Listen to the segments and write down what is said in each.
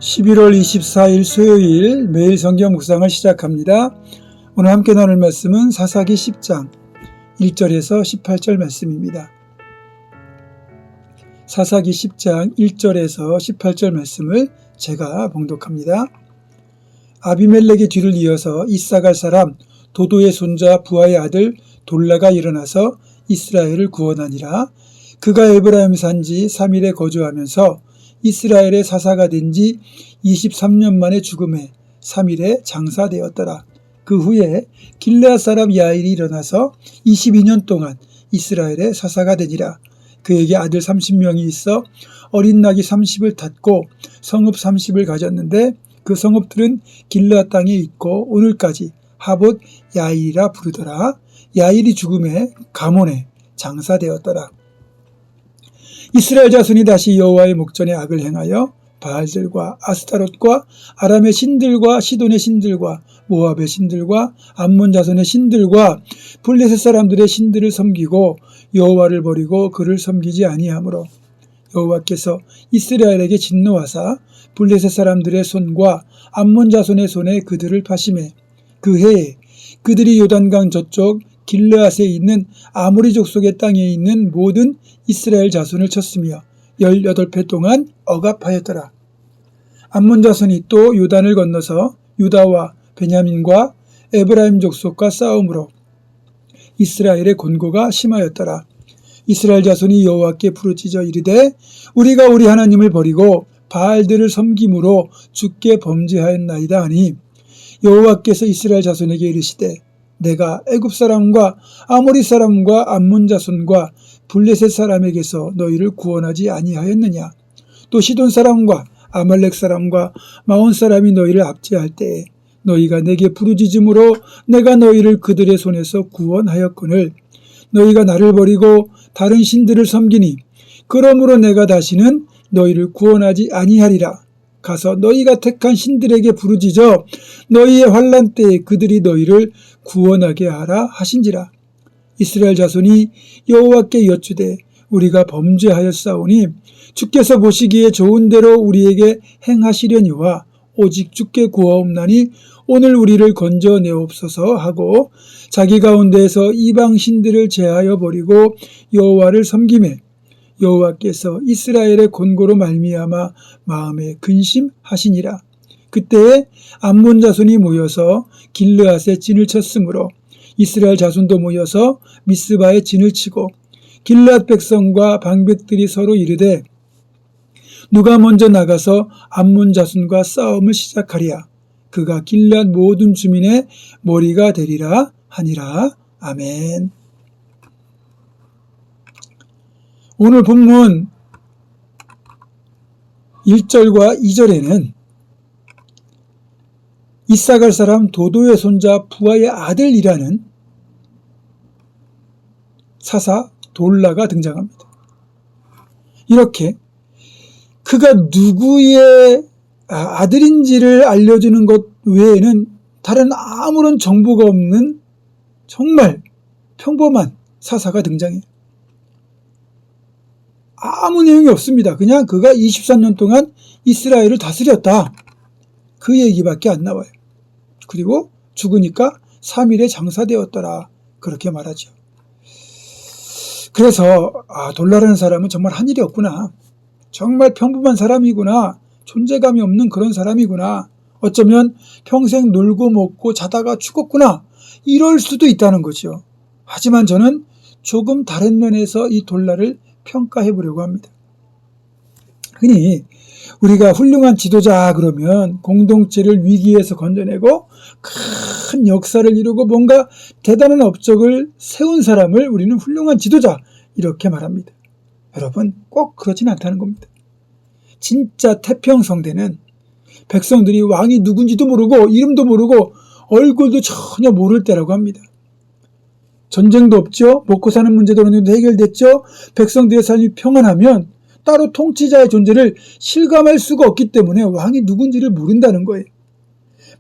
11월 24일 수요일 매일 성경 묵상을 시작합니다. 오늘 함께 나눌 말씀은 사사기 10장 1절에서 18절 말씀입니다. 사사기 10장 1절에서 18절 말씀을 제가 봉독합니다. 아비멜렉의 뒤를 이어서 이사갈 사람 도도의 손자 부하의 아들 돌라가 일어나서 이스라엘을 구원하니라. 그가 에브라임 산지 3일에 거주하면서 이스라엘의 사사가 된 지 23년 만에 죽음에 3일에 장사되었더라. 그 후에 길르앗 사람 야일이 일어나서 22년 동안 이스라엘의 사사가 되니라. 그에게 아들 30명이 있어 어린 낙이 30을 탔고 성읍 30을 가졌는데 그 성읍들은 길르앗 땅에 있고 오늘까지 하봇 야일이라 부르더라. 야일이 죽음에 가몬에 장사되었더라. 이스라엘 자손이 다시 여호와의 목전에 악을 행하여 바알들과 아스타롯과 아람의 신들과 시돈의 신들과 모압의 신들과 암몬 자손의 신들과 블레셋 사람들의 신들을 섬기고 여호와를 버리고 그를 섬기지 아니하므로 여호와께서 이스라엘에게 진노하사 블레셋 사람들의 손과 암몬 자손의 손에 그들을 파심해 그 해에 그들이 요단강 저쪽 길르앗에 있는 아모리 족속의 땅에 있는 모든 이스라엘 자손을 쳤으며 18회 동안 억압하였더라. 암몬 자손이 또 요단을 건너서 유다와 베냐민과 에브라임 족속과 싸움으로 이스라엘의 곤고가 심하였더라. 이스라엘 자손이 여호와께 부르짖어 이르되 우리가 우리 하나님을 버리고 바알들을 섬김으로 주께 범죄하였나이다 하니 여호와께서 이스라엘 자손에게 이르시되 내가 애굽 사람과 아모리 사람과 암몬 자손과 블레셋 사람에게서 너희를 구원하지 아니하였느냐. 또 시돈 사람과 아말렉 사람과 마온 사람이 너희를 압제할 때에 너희가 내게 부르짖음으로 내가 너희를 그들의 손에서 구원하였거늘 너희가 나를 버리고 다른 신들을 섬기니 그러므로 내가 다시는 너희를 구원하지 아니하리라. 가서 너희가 택한 신들에게 부르짖어 너희의 환난 때에 그들이 너희를 구원하게 하라 하신지라. 이스라엘 자손이 여호와께 여쭈되 우리가 범죄하였사오니 주께서 보시기에 좋은 대로 우리에게 행하시려니와 오직 주께 구하옵나니 오늘 우리를 건져내옵소서 하고 자기 가운데에서 이방 신들을 제하여 버리고 여호와를 섬기매 여호와께서 이스라엘의 곤고로 말미암아 마음에 근심하시니라. 그때에 암몬 자손이 모여서 길르앗에 진을 쳤으므로 이스라엘 자손도 모여서 미스바에 진을 치고 길르앗 백성과 방백들이 서로 이르되 누가 먼저 나가서 암몬 자손과 싸움을 시작하리야. 그가 길르앗 모든 주민의 머리가 되리라 하니라. 아멘. 오늘 본문 1절과 2절에는 이사갈 사람 도도의 손자 부하의 아들이라는 사사 돌라가 등장합니다. 이렇게 그가 누구의 아들인지를 알려주는 것 외에는 다른 아무런 정보가 없는 정말 평범한 사사가 등장해요. 아무 내용이 없습니다. 그냥 그가 23년 동안 이스라엘을 다스렸다. 그 얘기밖에 안 나와요. 그리고 죽으니까 3일에 장사되었더라. 그렇게 말하죠. 그래서 돌라라는 사람은 정말 한 일이 없구나. 정말 평범한 사람이구나. 존재감이 없는 그런 사람이구나. 어쩌면 평생 놀고 먹고 자다가 죽었구나. 이럴 수도 있다는 거죠. 하지만 저는 조금 다른 면에서 이 돌라를 평가해 보려고 합니다. 흔히 우리가 훌륭한 지도자 그러면 공동체를 위기에서 건져내고 큰 역사를 이루고 뭔가 대단한 업적을 세운 사람을 우리는 훌륭한 지도자 이렇게 말합니다. 여러분 꼭 그렇진 않다는 겁니다. 진짜 태평성대는 백성들이 왕이 누군지도 모르고 이름도 모르고 얼굴도 전혀 모를 때라고 합니다. 전쟁도 없죠. 먹고 사는 문제도 어느 정도 해결됐죠. 백성들의 삶이 평안하면 따로 통치자의 존재를 실감할 수가 없기 때문에 왕이 누군지를 모른다는 거예요.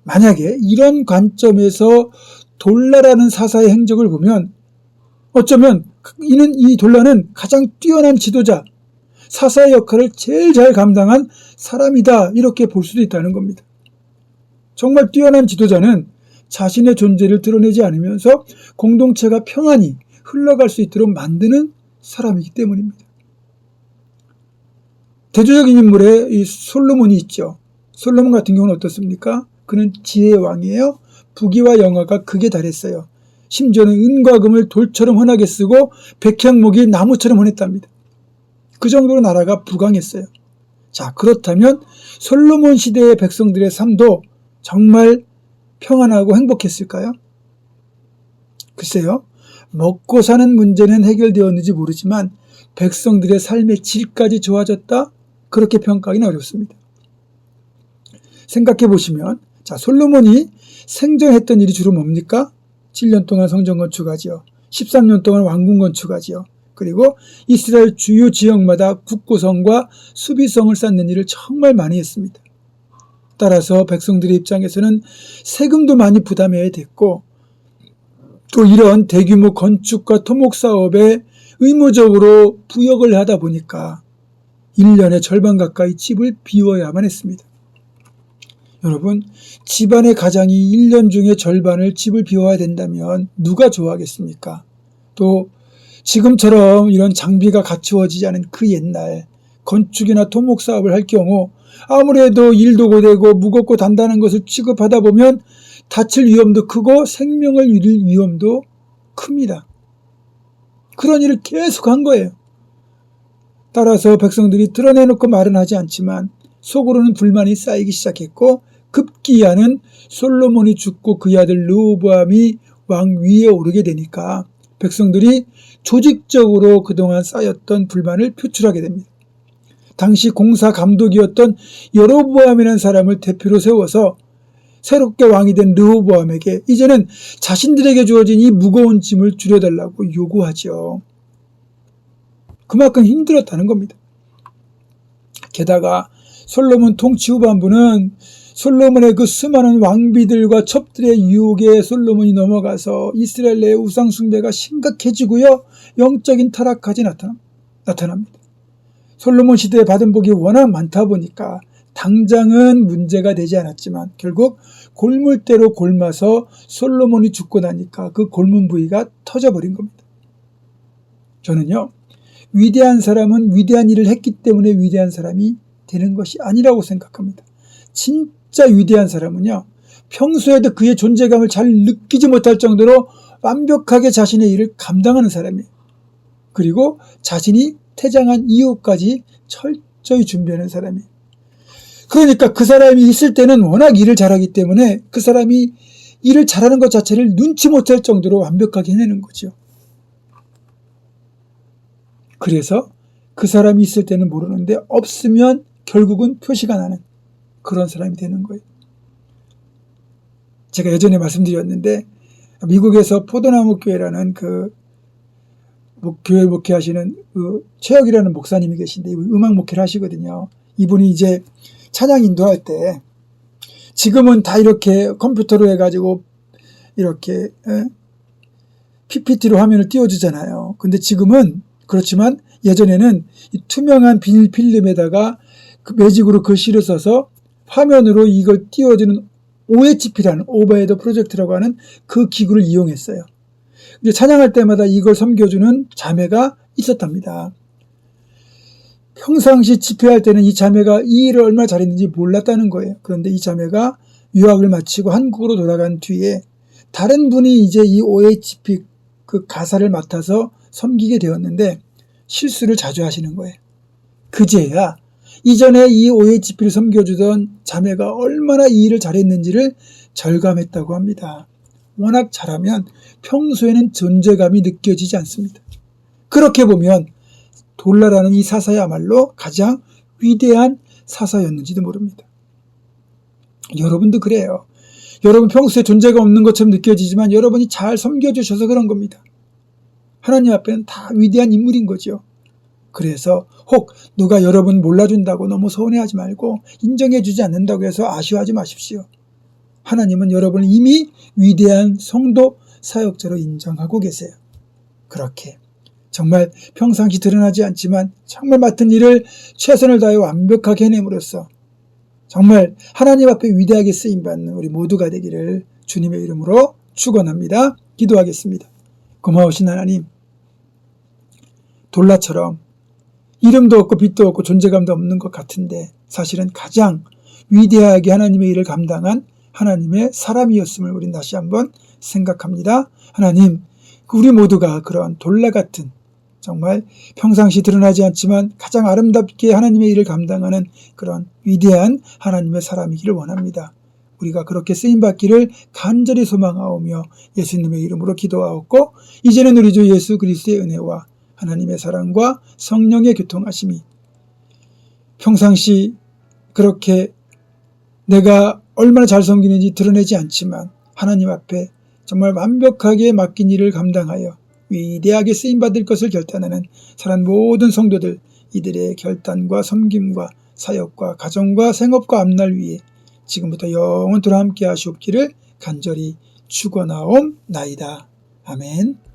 만약에 이런 관점에서 돌라라는 사사의 행적을 보면 어쩌면 이 돌라는 가장 뛰어난 지도자, 사사의 역할을 제일 잘 감당한 사람이다, 이렇게 볼 수도 있다는 겁니다. 정말 뛰어난 지도자는 자신의 존재를 드러내지 않으면서 공동체가 평안히 흘러갈 수 있도록 만드는 사람이기 때문입니다. 대조적인 인물에 이 솔로몬이 있죠. 솔로몬 같은 경우는 어떻습니까? 그는 지혜의 왕이에요. 부귀와 영화가 극에 달했어요. 심지어는 은과 금을 돌처럼 흔하게 쓰고 백향목이 나무처럼 흔했답니다. 그 정도로 나라가 부강했어요. 자, 그렇다면 솔로몬 시대의 백성들의 삶도 정말 평안하고 행복했을까요? 글쎄요. 먹고 사는 문제는 해결되었는지 모르지만 백성들의 삶의 질까지 좋아졌다? 그렇게 평가하기는 어렵습니다. 생각해 보시면, 자, 솔로몬이 생전했던 일이 주로 뭡니까? 7년 동안 성전 건축하지요. 13년 동안 왕궁 건축하지요. 그리고 이스라엘 주요 지역마다 국고성과 수비성을 쌓는 일을 정말 많이 했습니다. 따라서 백성들의 입장에서는 세금도 많이 부담해야 됐고, 또 이런 대규모 건축과 토목 사업에 의무적으로 부역을 하다 보니까 1년의 절반 가까이 집을 비워야만 했습니다. 여러분, 집안의 가장이 1년 중에 절반을 집을 비워야 된다면 누가 좋아하겠습니까? 또 지금처럼 이런 장비가 갖추어지지 않은 그 옛날 건축이나 토목 사업을 할 경우 아무래도 일도 고되고 무겁고 단단한 것을 취급하다 보면 다칠 위험도 크고 생명을 잃을 위험도 큽니다. 그런 일을 계속 한 거예요. 따라서 백성들이 드러내놓고 말은 하지 않지만 속으로는 불만이 쌓이기 시작했고, 급기야는 솔로몬이 죽고 그의 아들 르호보암이 왕 위에 오르게 되니까 백성들이 조직적으로 그동안 쌓였던 불만을 표출하게 됩니다. 당시 공사 감독이었던 여로보암이라는 사람을 대표로 세워서 새롭게 왕이 된 르호보암에게 이제는 자신들에게 주어진 이 무거운 짐을 줄여달라고 요구하죠. 그만큼 힘들었다는 겁니다. 게다가 솔로몬 통치 후반부는 솔로몬의 그 수많은 왕비들과 첩들의 유혹에 솔로몬이 넘어가서 이스라엘 내의 우상 숭배가 심각해지고요, 영적인 타락까지 나타납니다. 솔로몬 시대에 받은 복이 워낙 많다 보니까 당장은 문제가 되지 않았지만 결국 골물대로 골마서 솔로몬이 죽고 나니까 그 골문 부위가 터져버린 겁니다. 저는요, 위대한 사람은 위대한 일을 했기 때문에 위대한 사람이 되는 것이 아니라고 생각합니다. 진짜 위대한 사람은요, 평소에도 그의 존재감을 잘 느끼지 못할 정도로 완벽하게 자신의 일을 감당하는 사람이에요. 그리고 자신이 퇴장한 이후까지 철저히 준비하는 사람이에요. 그러니까 그 사람이 있을 때는 워낙 일을 잘하기 때문에 그 사람이 일을 잘하는 것 자체를 눈치 못할 정도로 완벽하게 해내는 거죠. 그래서 그 사람이 있을 때는 모르는데 없으면 결국은 표시가 나는 그런 사람이 되는 거예요. 제가 예전에 말씀드렸는데 미국에서 포도나무 교회라는 그 교회 목회하시는 그 최혁이라는 목사님이 계신데 음악 목회를 하시거든요. 이분이 이제 찬양 인도할 때 지금은 다 이렇게 컴퓨터로 해가지고 이렇게 PPT로 화면을 띄워주잖아요. 근데 지금은 그렇지만 예전에는 이 투명한 비닐 필름에다가 그 매직으로 글씨를 써서 화면으로 이걸 띄워주는 OHP라는 오버헤드 프로젝트라고 하는 그 기구를 이용했어요. 이제 찬양할 때마다 이걸 섬겨주는 자매가 있었답니다. 평상시 집회할 때는 이 자매가 이 일을 얼마나 잘했는지 몰랐다는 거예요. 그런데 이 자매가 유학을 마치고 한국으로 돌아간 뒤에 다른 분이 이제 이 OHP 그 가사를 맡아서 섬기게 되었는데 실수를 자주 하시는 거예요. 그제야 이전에 이 OHP를 섬겨주던 자매가 얼마나 이 일을 잘했는지를 절감했다고 합니다. 워낙 잘하면 평소에는 존재감이 느껴지지 않습니다. 그렇게 보면 돌라라는 이 사사야말로 가장 위대한 사사였는지도 모릅니다. 여러분도 그래요. 여러분 평소에 존재가 없는 것처럼 느껴지지만 여러분이 잘 섬겨주셔서 그런 겁니다. 하나님 앞에는 다 위대한 인물인 거죠. 그래서 혹 누가 여러분 몰라준다고 너무 서운해하지 말고 인정해주지 않는다고 해서 아쉬워하지 마십시오. 하나님은 여러분을 이미 위대한 성도 사역자로 인정하고 계세요. 그렇게 정말 평상시 드러나지 않지만 정말 맡은 일을 최선을 다해 완벽하게 해냄으로써 정말 하나님 앞에 위대하게 쓰임받는 우리 모두가 되기를 주님의 이름으로 축원합니다. 기도하겠습니다. 고마우신 하나님, 돌라처럼 이름도 없고 빛도 없고 존재감도 없는 것 같은데 사실은 가장 위대하게 하나님의 일을 감당한 하나님의 사람이었음을 우린 다시 한번 생각합니다. 하나님, 우리 모두가 그런 돌라 같은 정말 평상시 드러나지 않지만 가장 아름답게 하나님의 일을 감당하는 그런 위대한 하나님의 사람이기를 원합니다. 우리가 그렇게 쓰임받기를 간절히 소망하오며 예수님의 이름으로 기도하옵고 이제는 우리 주 예수 그리스도의 은혜와 하나님의 사랑과 성령의 교통하심이 평상시 그렇게 내가 얼마나 잘 섬기는지 드러내지 않지만 하나님 앞에 정말 완벽하게 맡긴 일을 감당하여 위대하게 쓰임받을 것을 결단하는 사랑 모든 성도들, 이들의 결단과 섬김과 사역과 가정과 생업과 앞날 위에 지금부터 영원토록 함께 하시옵기를 간절히 축원하옵나이다. 아멘.